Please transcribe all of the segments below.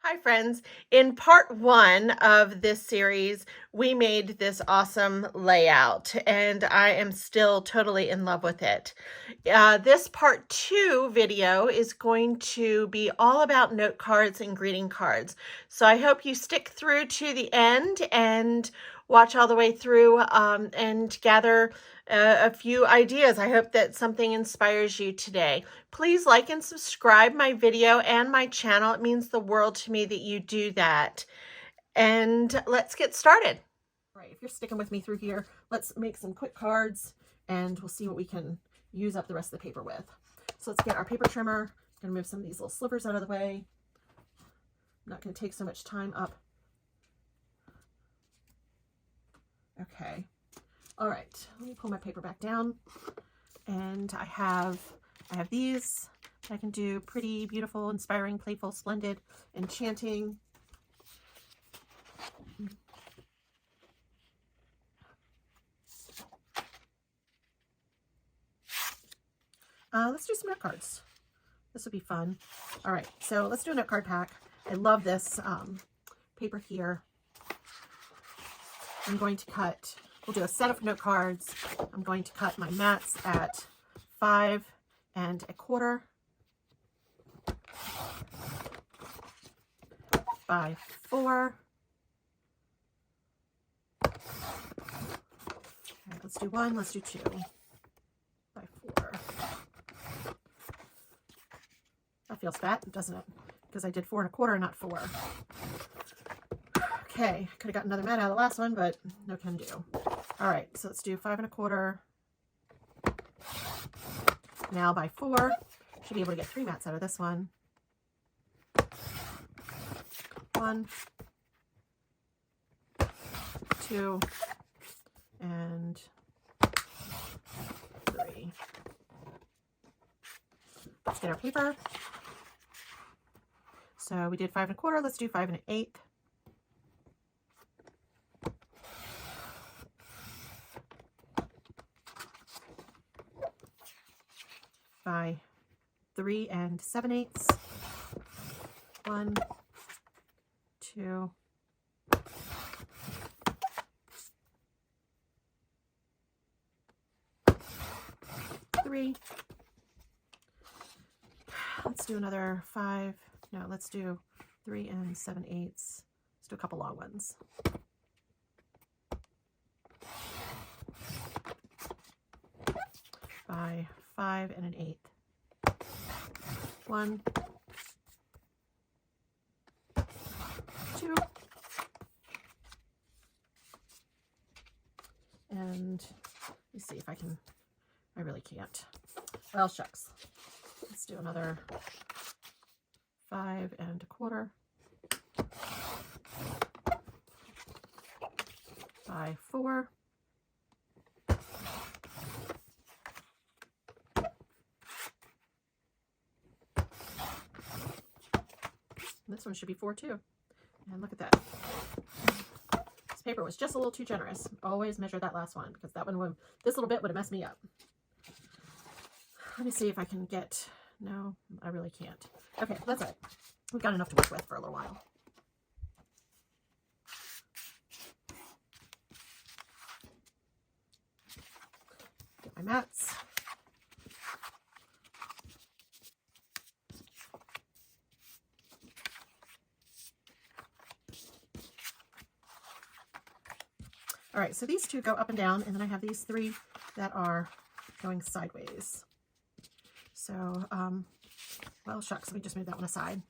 Hi, friends. In part one of this series, we made this awesome layout, and I am still totally in love with it. This part two video is going to be all about note cards and greeting cards. So I hope you stick through to the end and watch all the way through and gather a few ideas. I hope that something inspires you today. Please like and subscribe my video and my channel. It means the world to me that you do that. And let's get started. All right, if you're sticking with me through here, let's make some quick cards and we'll see what we can use up the rest of the paper with. So let's get our paper trimmer. I'm gonna move some of these little slivers out of the way. I'm not gonna take so much time up. Okay. All right, let me pull my paper back down. And I have these. I can do pretty, beautiful, inspiring, playful, splendid, enchanting. Let's do some note cards. This would be fun. All right, so let's do a note card pack. I love this paper here. I'm going to cut, we'll do a set of note cards. I'm going to cut my mats at 5 1/4 by 4. All right, let's do 1, let's do 2 by 4. That feels fat, doesn't it? Because I did 4 1/4, not 4. Okay, could have got another mat out of the last one, but no can do. All right, so let's do 5 1/4. Now by 4, should be able to get 3 mats out of this one. 1, 2, and 3. Let's get our paper. So we did 5 1/4. Let's do 5 1/8. By 3 7/8. 1, 2, 3. Let's do another 5. No, let's do 3 7/8. Let's do a couple long ones. By 5 1/8. 1, 2, and let me see if I can. I really can't. Well, shucks. Let's do another 5 1/4 by 4. This one should be 4 too. And look at that. This paper was just a little too generous. Always measure that last one because that one would, this little bit would have messed me up. Let me see if I can get, no, I really can't. Okay, that's all right. We've got enough to work with for a little while. Get my mats. All right, so these two go up and down, and then I have these 3 that are going sideways. So, well, shucks, let me just move that one aside.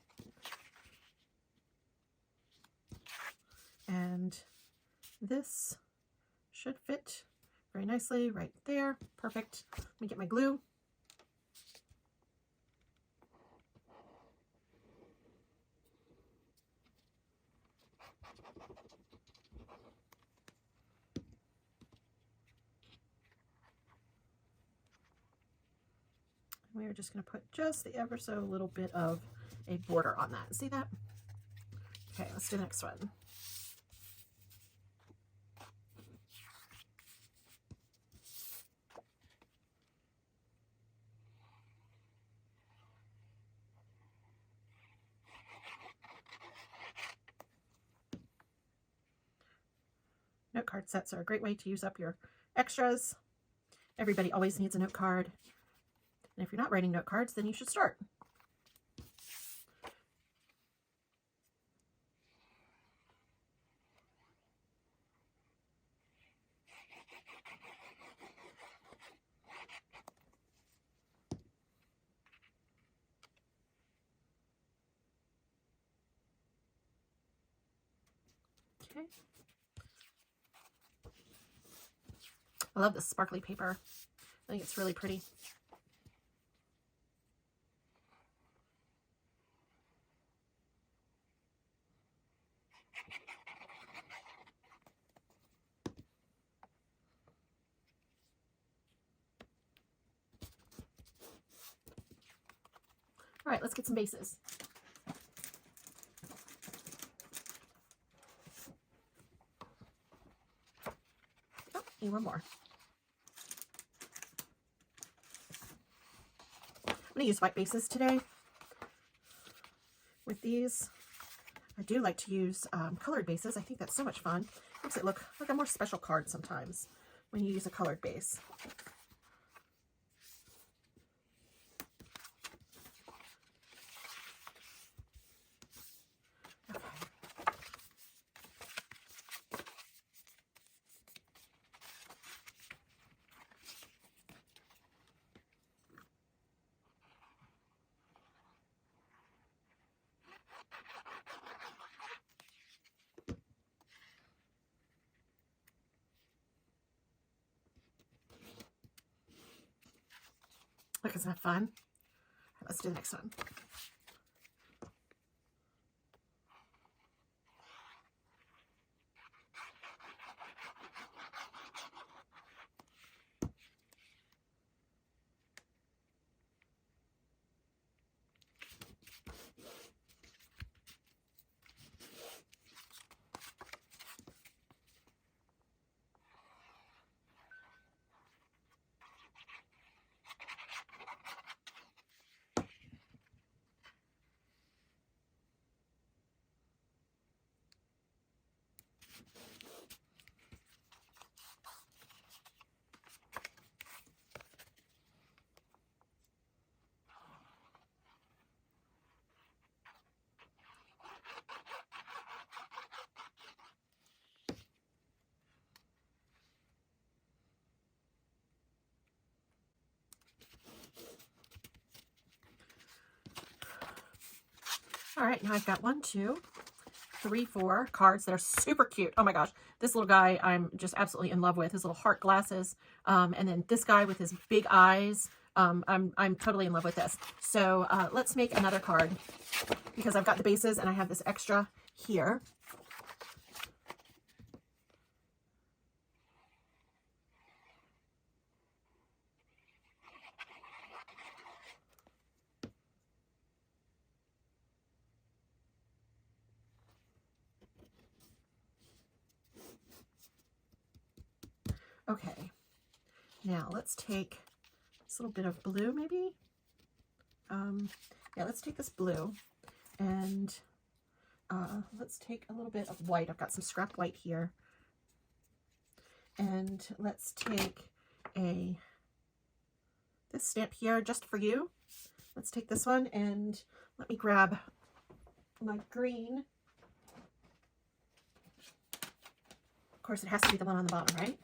And this should fit very nicely right there. Perfect. Let me get my glue. We're just going to put just the ever so little bit of a border on that. See that? Okay, let's do the next one. Note card sets are a great way to use up your extras. Everybody always needs a note card. And if you're not writing note cards, then you should start. Okay. I love this sparkly paper. I think it's really pretty. All right, let's get some bases. Oh, need one more. I'm going to use white bases today with these. I do like to use colored bases. I think that's so much fun. Makes it look like a more special card sometimes when you use a colored base. Okay. Look, isn't that fun? Let's do the next one. All right, now I've got 1, 2, 3, 4 cards that are super cute. Oh my gosh, this little guy I'm just absolutely in love with. His little heart glasses, and then this guy with his big eyes. I'm totally in love with this. So let's make another card because I've got the bases and I have this extra here. Okay, now let's take this little bit of blue maybe. Yeah, let's take this blue and let's take a little bit of white. I've got some scrap white here. And let's take this stamp here just for you. Let's take this one and let me grab my green. Of course, it has to be the one on the bottom, right?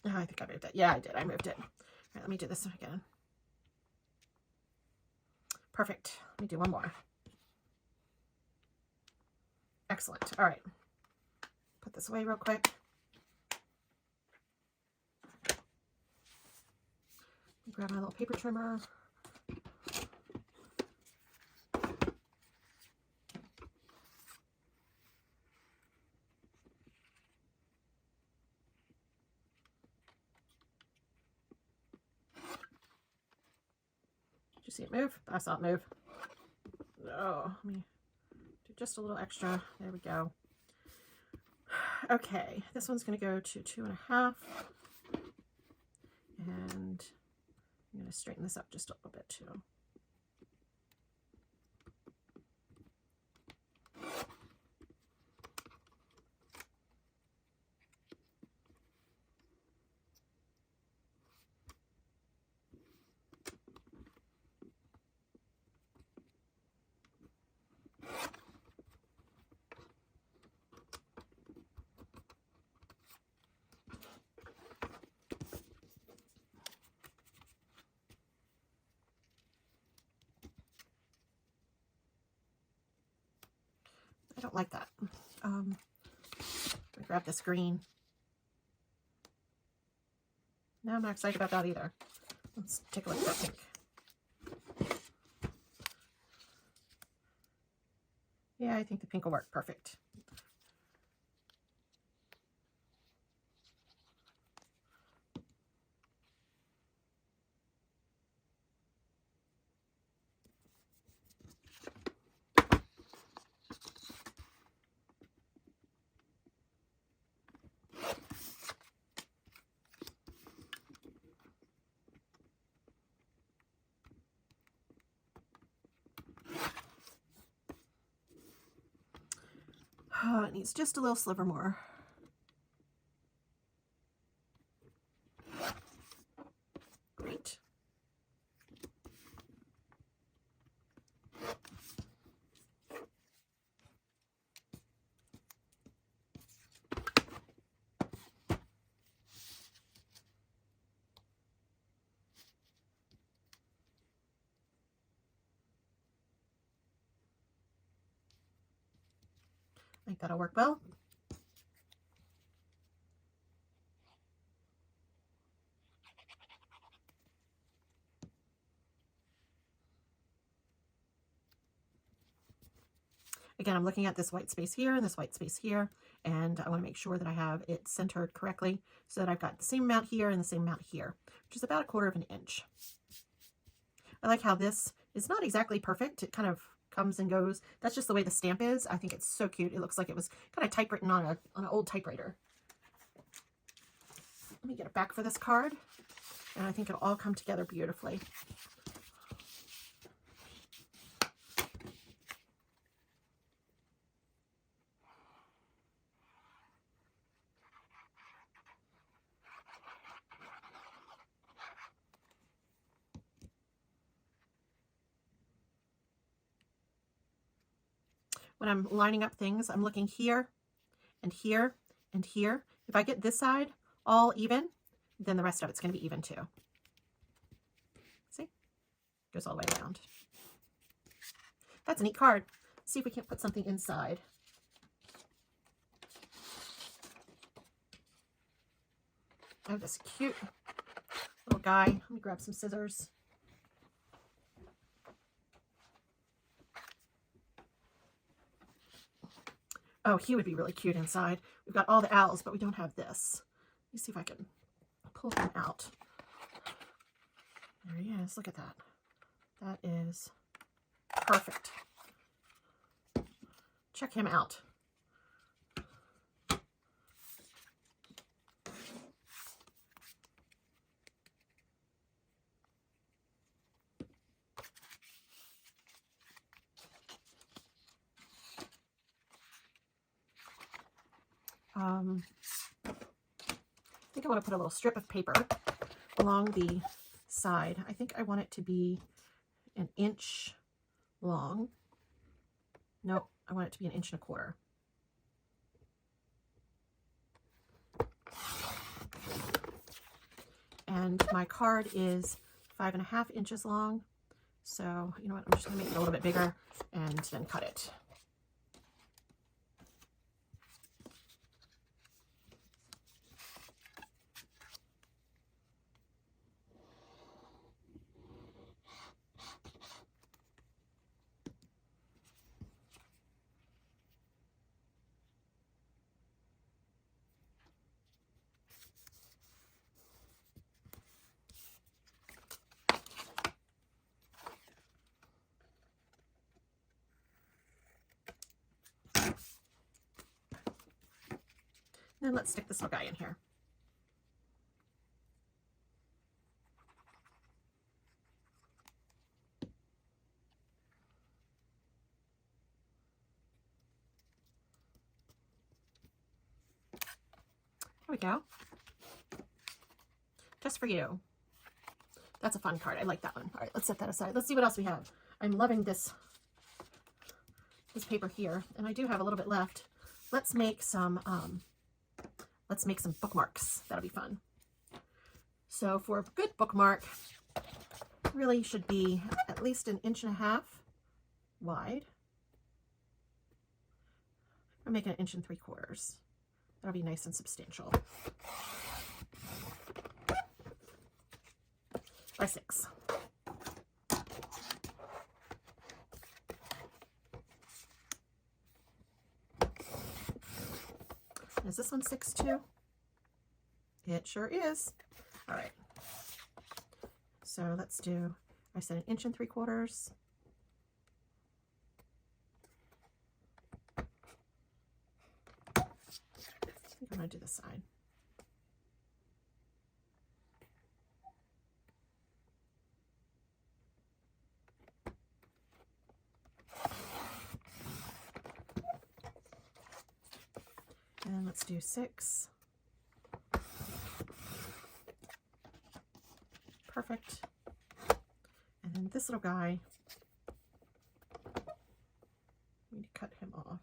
Oh, I think I moved it. Yeah, I did. I moved it. All right, let me do this one again. Perfect. Let me do one more. Excellent. All right. Put this away real quick. Grab my little paper trimmer. you see it move? I saw it move. Oh, let me do just a little extra. There we go. Okay, this one's going to go to 2.5. And I'm going to straighten this up just a little bit too. I don't like that. Grab this green. No, I'm not excited about that either. Let's take a look at that pink. Yeah, I think the pink will work perfect. Oh, it needs just a little sliver more. Great. I think that'll work well. Again, I'm looking at this white space here and this white space here, and I want to make sure that I have it centered correctly so that I've got the same amount here and the same amount here, which is about 1/4 inch. I like how this is not exactly perfect. It kind of comes and goes. That's just the way the stamp is. I think it's so cute. It looks like it was kind of typewritten on an old typewriter. Let me get a back for this card, and I think it'll all come together beautifully. When I'm lining up things, I'm looking here and here and here. If I get this side all even, then the rest of it's going to be even too. See? Goes all the way around. That's a neat card. Let's see if we can't put something inside. I have this cute little guy. Let me grab some scissors. Oh, he would be really cute inside. We've got all the owls, but we don't have this. Let me see if I can pull him out. There he is. Look at that. That is perfect. Check him out. I think I want to put a little strip of paper along the side. I think I want it to be 1 inch long. Nope, I want it to be 1.25 inches. And my card is 5.5 inches long. So, you know what, I'm just going to make it a little bit bigger and then cut it. Then let's stick this little guy in here. There we go. Just for you. That's a fun card. I like that one. All right, let's set that aside. Let's see what else we have. I'm loving this paper here, and I do have a little bit left. Let's make some bookmarks. That'll be fun. So for a good bookmark, really should be at least 1.5 inches wide. I'm making 1 3/4 inches. That'll be nice and substantial. By 6. Is this one 6 too? It sure is. All right. So let's do, I said 1 3/4 inches. I think I'm going to do this side. And let's do 6. Perfect. And then this little guy, we need to cut him off.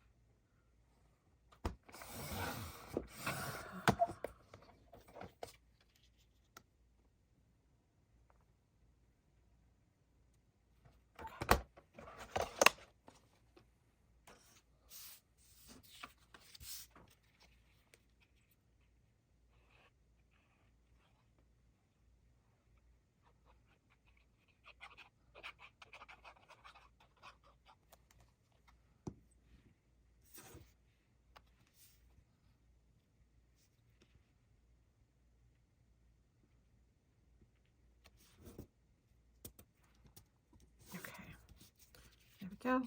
There we go.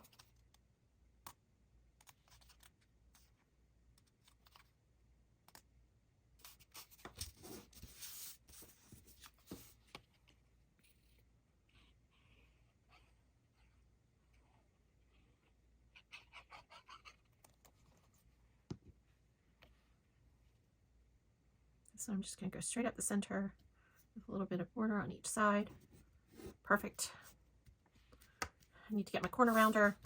So I'm just going to go straight up the center with a little bit of border on each side. Perfect. I need to get my corner rounder.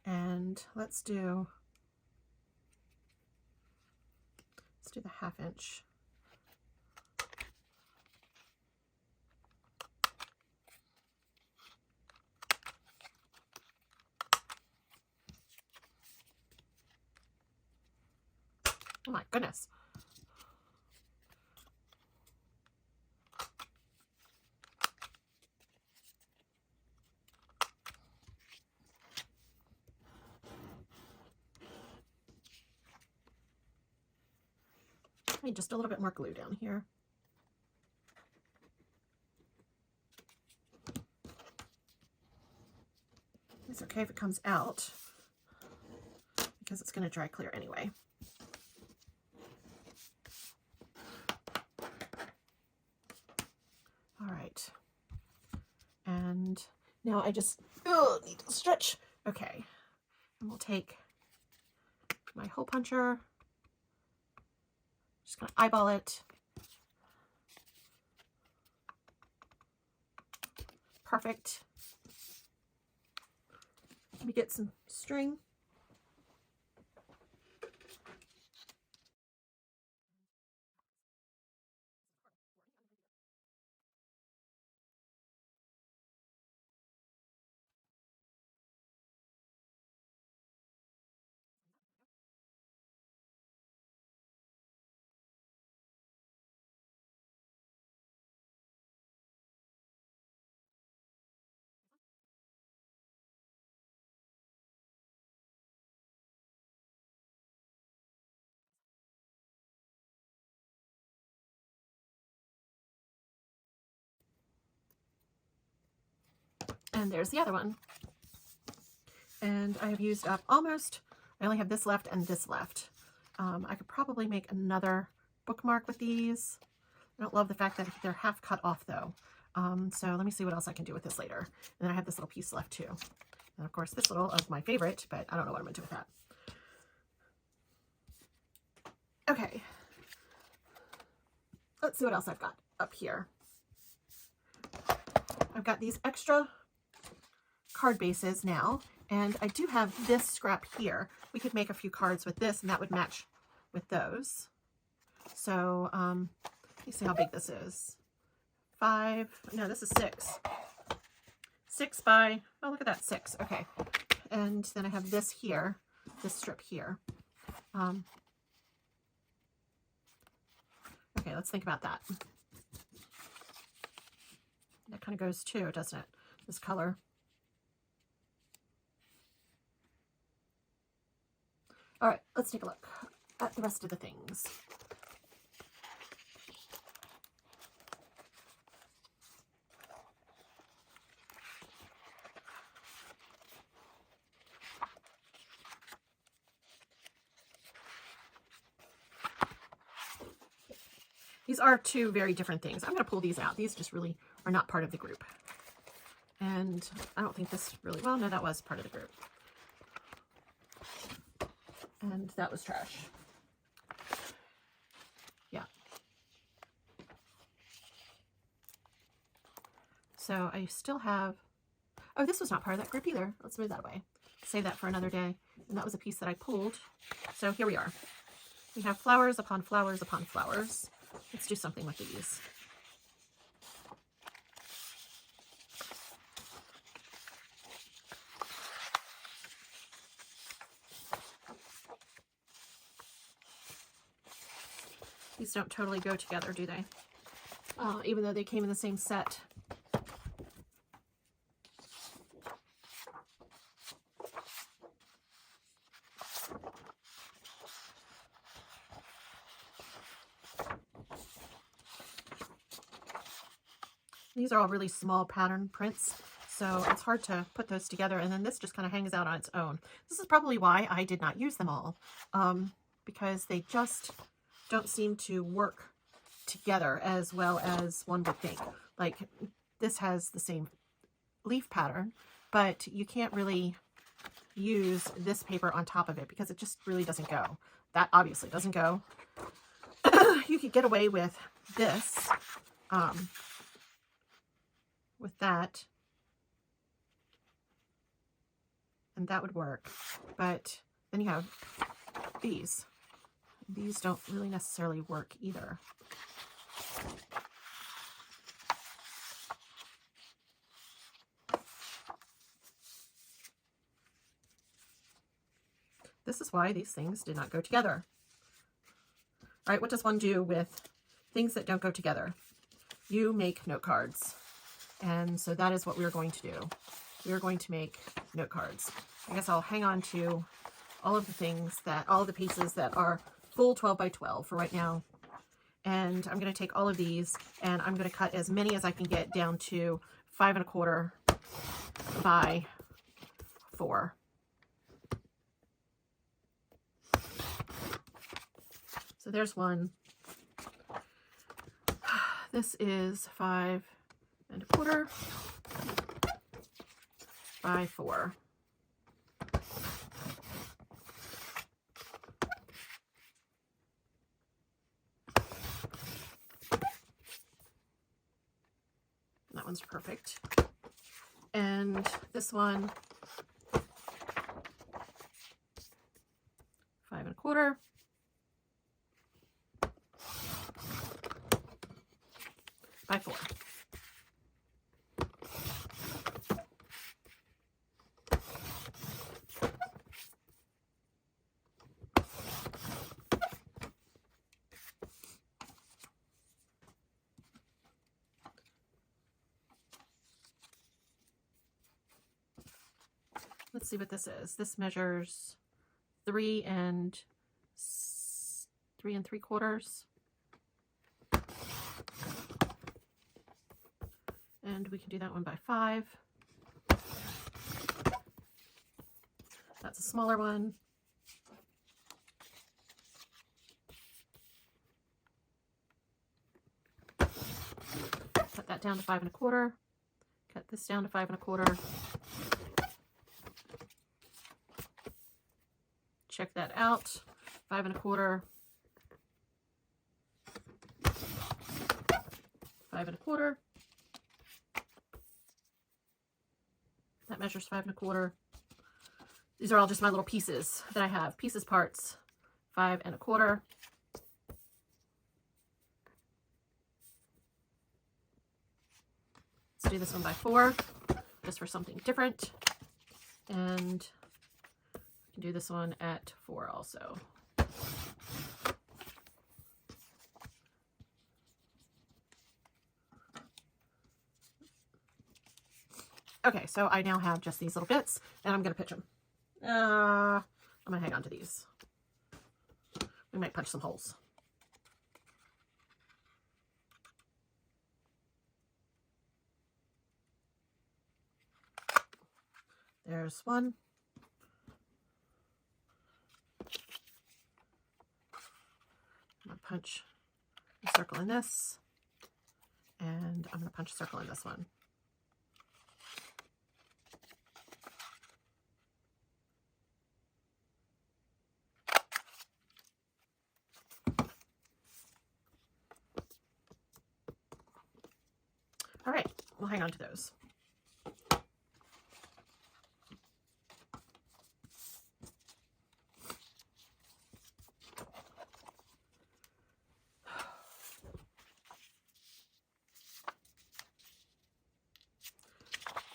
And let's do the 1/2 inch. Oh my goodness. I need just a little bit more glue down here. It's okay if it comes out because it's going to dry clear anyway. All right. And now I just need to stretch. Okay. And we'll take my hole puncher. Just going to eyeball it. Perfect. Let me get some string. And there's the other one. And I have used up almost, I only have this left and this left. I could probably make another bookmark with these. I don't love the fact that they're half cut off though. So let me see what else I can do with this later. And then I have this little piece left too. And of course this little of my favorite, but I don't know what I'm gonna do with that. Okay. Let's see what else I've got up here. I've got these extra card bases now, and I do have this scrap here. We could make a few cards with this and that would match with those. So let me see how big this is. 5, no, this is 6. 6 by, oh, look at that, 6. Okay. And then I have this here, this strip here. Okay, let's think about that. That kind of goes too, doesn't it? This color. All right, let's take a look at the rest of the things. These are two very different things. I'm going to pull these out. These just really are not part of the group. And I don't think this really, well, no, that was part of the group. And that was trash. Yeah. So I still have, oh, this was not part of that group either. Let's move that away. Save that for another day. And that was a piece that I pulled. So here we are. We have flowers upon flowers upon flowers. Let's do something with these. These don't totally go together, do they? Even though they came in the same set. These are all really small pattern prints, so it's hard to put those together. And then this just kind of hangs out on its own. This is probably why I did not use them all, because they just don't seem to work together as well as one would think. Like this has the same leaf pattern, but you can't really use this paper on top of it because it just really doesn't go. That obviously doesn't go. You could get away with this, with that, and that would work. But then you have these. These don't really necessarily work either. This is why these things did not go together. All right, what does one do with things that don't go together? You make note cards. And so that is what we're going to do. We're going to make note cards. I guess I'll hang on to all of the things that, all of the pieces that are full 12 by 12 for right now. And I'm going to take all of these and I'm going to cut as many as I can get down to 5 1/4 by 4. So there's one. This is 5 1/4 by 4. That one's perfect. And this one, 5 1/4 by 4. Let's see what this is. This measures 3 3 3/4. And we can do that one by 5. That's a smaller one. Cut that down to 5 1/4. Cut this down to 5 1/4. Check that out. 5 1/4. 5 1/4. That measures 5 1/4. These are all just my little pieces that I have. Pieces, parts, 5 1/4. Let's do this one by 4, just for something different. And I can do this one at 4 also. Okay, so I now have just these little bits, and I'm going to pitch them. I'm going to hang on to these. We might punch some holes. There's one. I'm going to punch a circle in this, and I'm going to punch a circle in this one. All right, we'll hang on to those.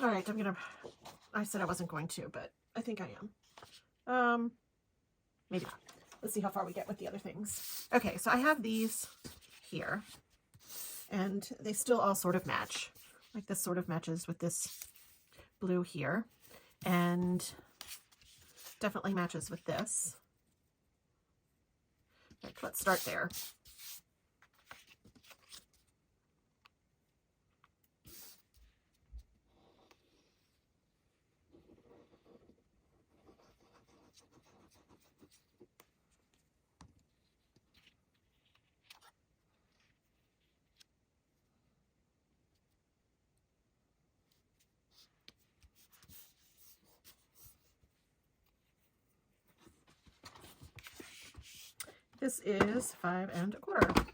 All right, I said I wasn't going to, but I think I am. Maybe not. Let's see how far we get with the other things. Okay, so I have these here, and they still all sort of match. Like this sort of matches with this blue here, and definitely matches with this. Right, let's start there. This is 5 1/4.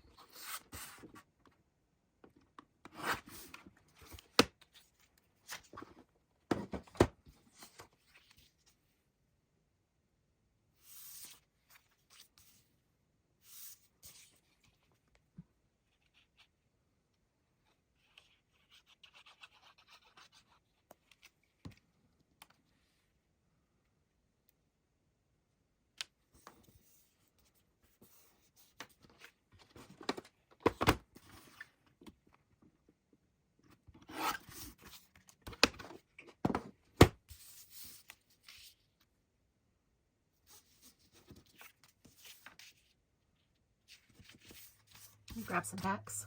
Grab some tacks.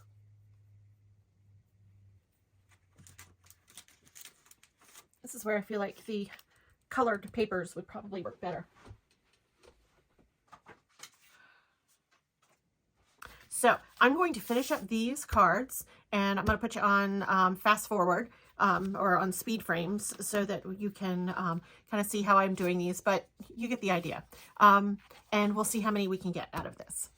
This is where I feel like the colored papers would probably work better. So I'm going to finish up these cards, and I'm going to put you on fast forward or on speed frames so that you can kind of see how I'm doing these, but you get the idea. And we'll see how many we can get out of this.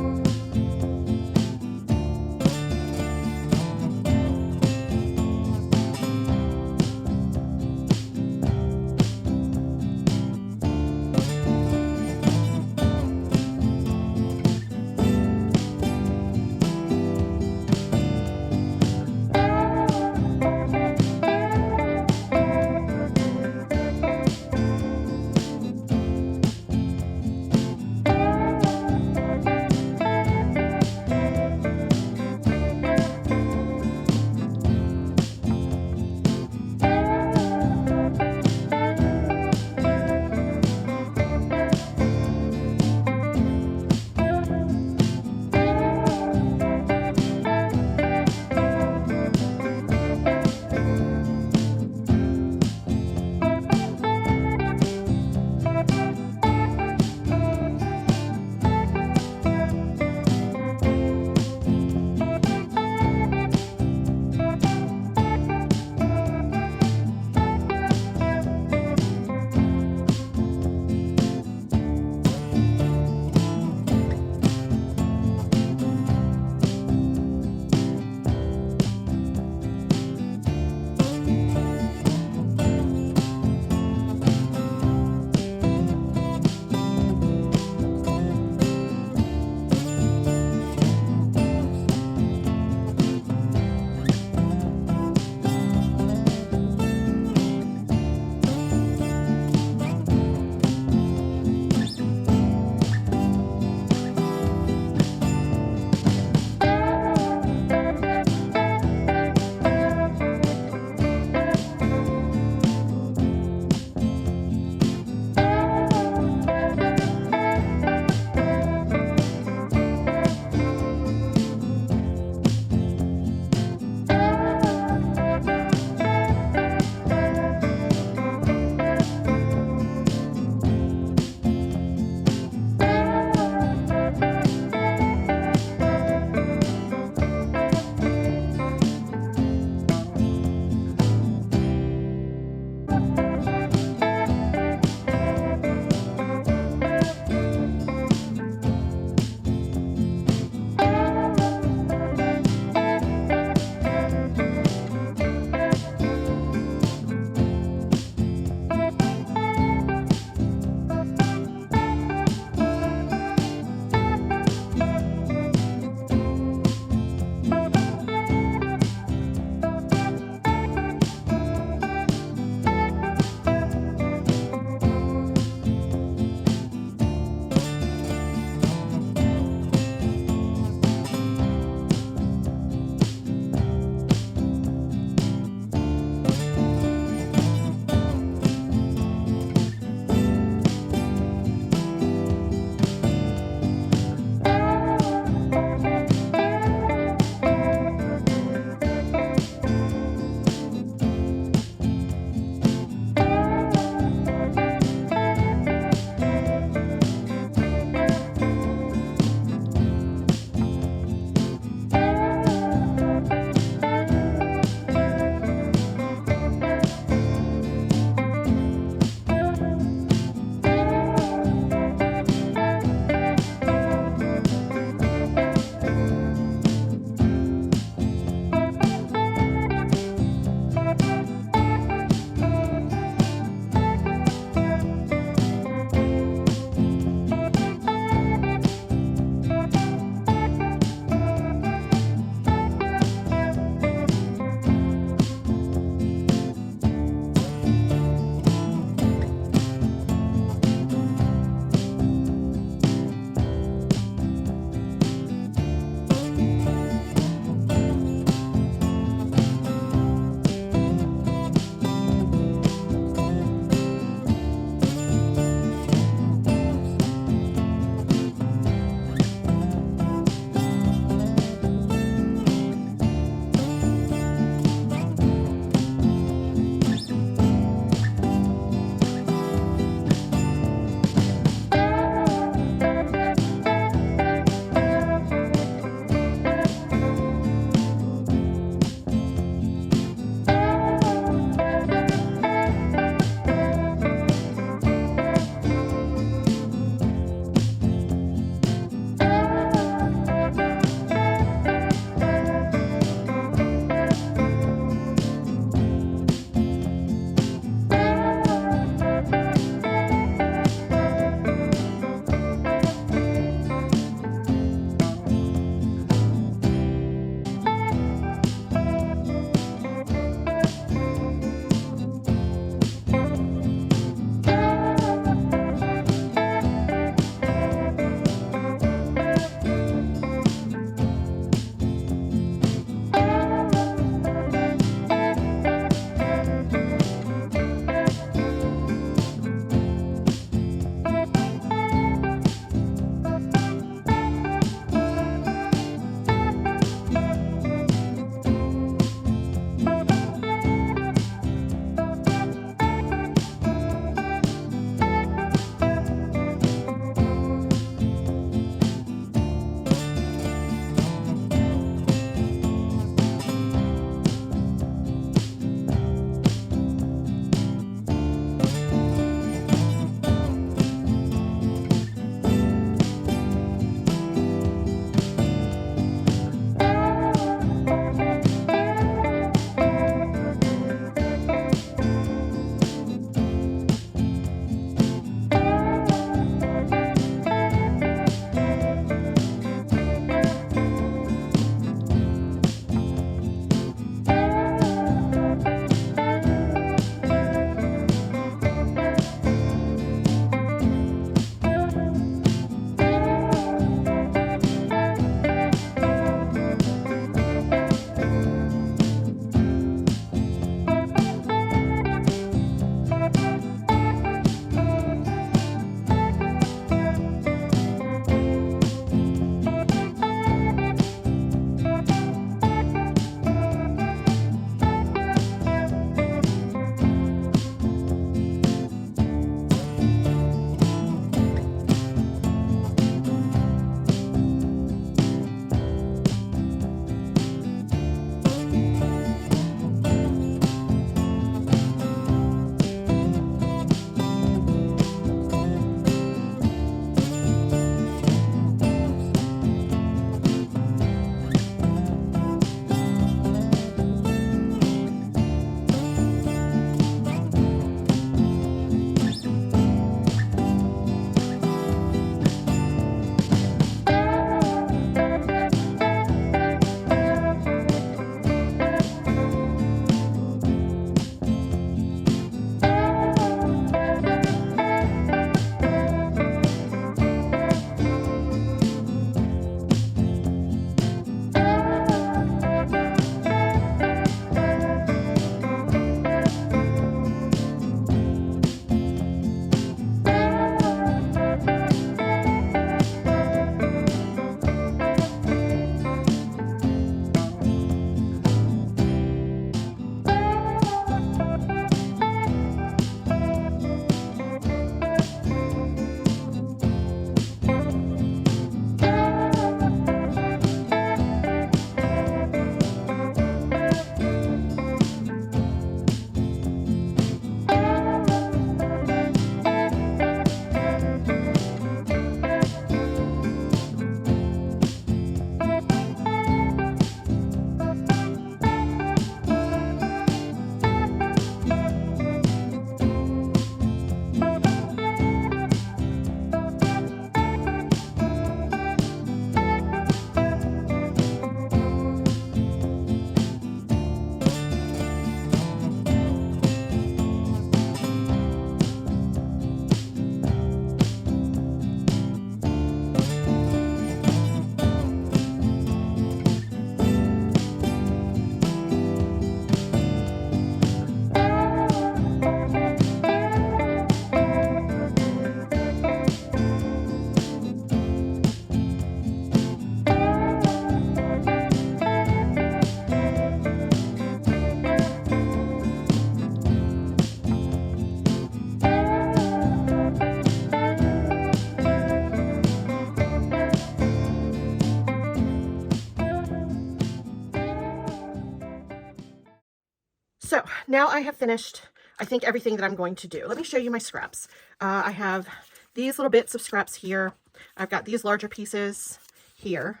now I have finished, I think, everything that I'm going to do. Let me show you my scraps. I have these little bits of scraps here. I've got these larger pieces here.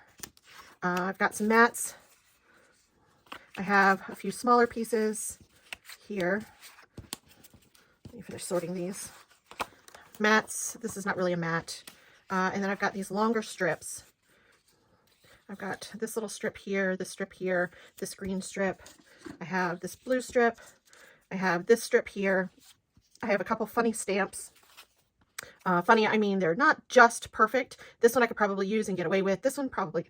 I've got some mats. I have a few smaller pieces here. Let me finish sorting these. Mats. This is not really a mat. And then I've got these longer strips. I've got this little strip here, this green strip. I have this blue strip. I have this strip here. I have a couple funny stamps. Funny, I mean, they're not just perfect. This one I could probably use and get away with. This one probably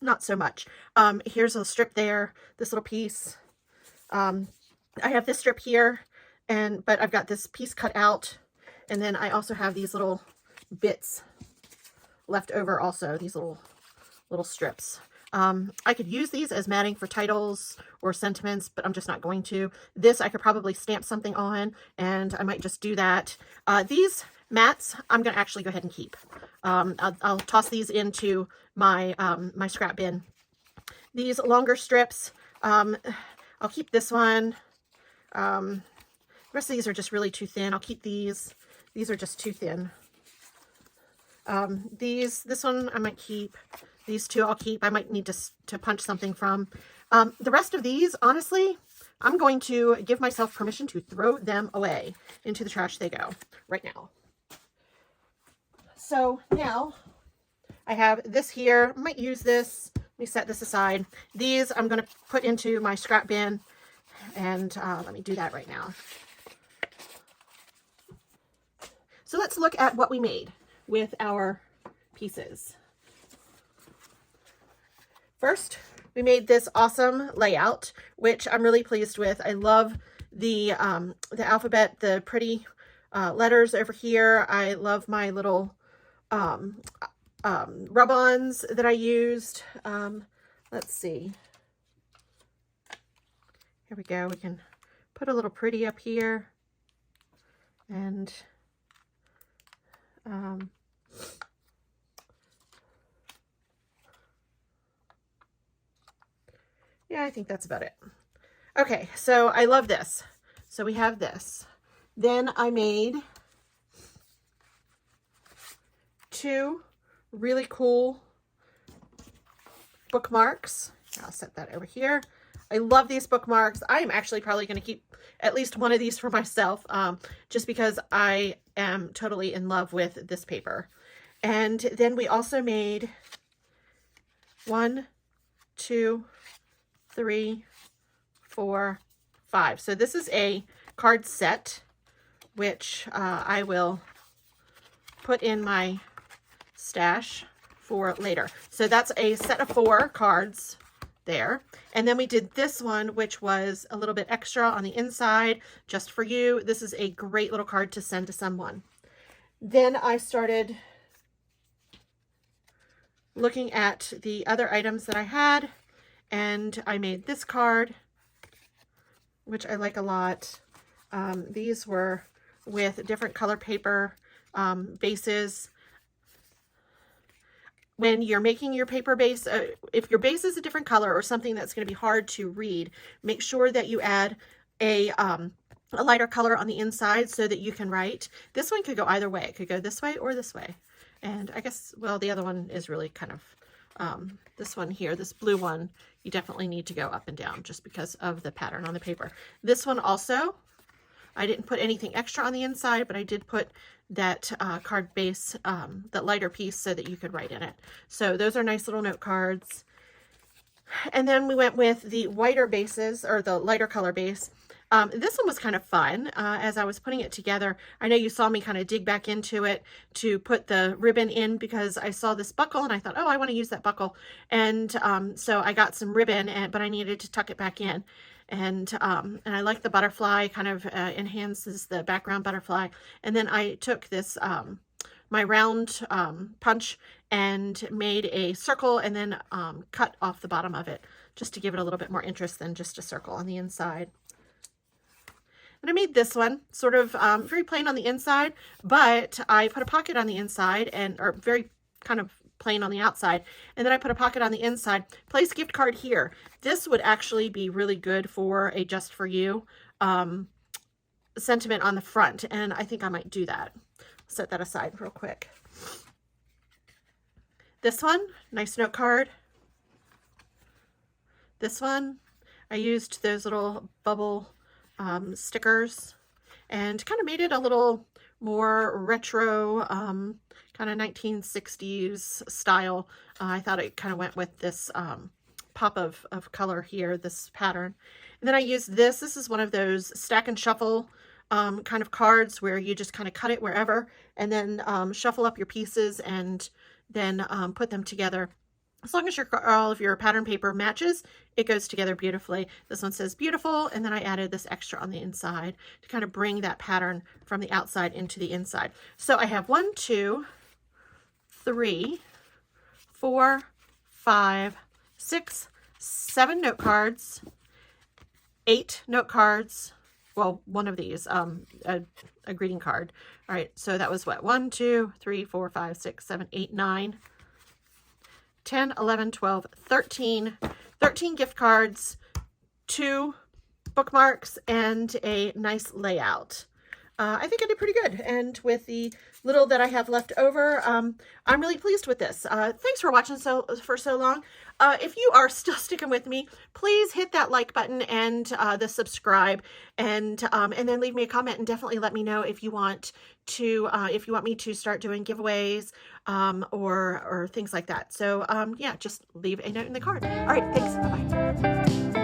not so much. Here's a strip there, this little piece. I have this strip here, but I've got this piece cut out. And then I also have these little bits left over also, these little strips. I could use these as matting for titles or sentiments, but I'm just not going to. This I could probably stamp something on, and I might just do that. These mats I'm going to actually go ahead and keep. I'll toss these into my my scrap bin. These longer strips, I'll keep this one. The rest of these are just really too thin. I'll keep these. These are just too thin. This one I might keep. These two I'll keep. I might need to punch something from. The rest of these, honestly, I'm going to give myself permission to throw them away. Into the trash they go right now. So now I have this here. I might use this. Let me set this aside. These I'm going to put into my scrap bin. And let me do that right now. So let's look at what we made with our pieces. First, we made this awesome layout, which I'm really pleased with. I love the alphabet, the pretty letters over here. I love my little rub-ons that I used. Let's see. Here we go. We can put a little pretty up here. And yeah, I think that's about it. Okay, so I love this. So we have this. Then I made two really cool bookmarks. I'll set that over here. I love these bookmarks. I am actually probably going to keep at least one of these for myself, just because I am totally in love with this paper. And then we also made 1, 2, 3, 4, 5. So this is a card set, which I will put in my stash for later. So that's a set of 4 cards there. And then we did this one, which was a little bit extra on the inside, just for you. This is a great little card to send to someone. Then I started looking at the other items that I had, and I made this card, which I like a lot. These were with different color paper bases. When you're making your paper base, if your base is a different color or something that's going to be hard to read, make sure that you add a lighter color on the inside so that you can write. This one could go either way. It could go this way or this way. And I guess, well, the other one is really kind of, this one here, this blue one, you definitely need to go up and down just because of the pattern on the paper. This one also, I didn't put anything extra on the inside, but I did put that card base, that lighter piece, so that you could write in it. So those are nice little note cards. And then we went with the whiter bases, or the lighter color base. This one was kind of fun. As I was putting it together, I know you saw me kind of dig back into it to put the ribbon in, because I saw this buckle and I thought, oh, I want to use that buckle. And so I got some ribbon, but I needed to tuck it back in. And I like the butterfly, kind of enhances the background butterfly. And then I took this, my round punch, and made a circle, and then cut off the bottom of it just to give it a little bit more interest than just a circle on the inside. And I made this one sort of very plain on the inside, but I put a pocket on the inside, or very kind of plain on the outside, and then I put a pocket on the inside. Place gift card here. This would actually be really good for a just for you sentiment on the front, and I think I might do that. Set that aside real quick. This one, nice note card. This one, I used those little bubble stickers and kind of made it a little more retro, kind of 1960s style. I thought it kind of went with this pop of color here, this pattern. And then I used this. This is one of those stack and shuffle kind of cards where you just kind of cut it wherever and then shuffle up your pieces and then put them together. As long as all of your pattern paper matches, it goes together beautifully. This one says beautiful, and then I added this extra on the inside to kind of bring that pattern from the outside into the inside. So I have 1, 2, 3, 4, 5, 6, 7 note cards, 8 note cards. Well, one of these, a greeting card. All right, so that was what? 1, 2, 3, 4, 5, 6, 7, 8, 9, 10, 11, 12, 13 gift cards, 2 bookmarks, and a nice layout. I think I did pretty good. And with the little that I have left over, I'm really pleased with this. Thanks for watching for so long. If you are still sticking with me, please hit that like button and the subscribe, and then leave me a comment and definitely let me know if you want me to start doing giveaways or things like that. So yeah, just leave a note in the card. All right, thanks. Bye-bye.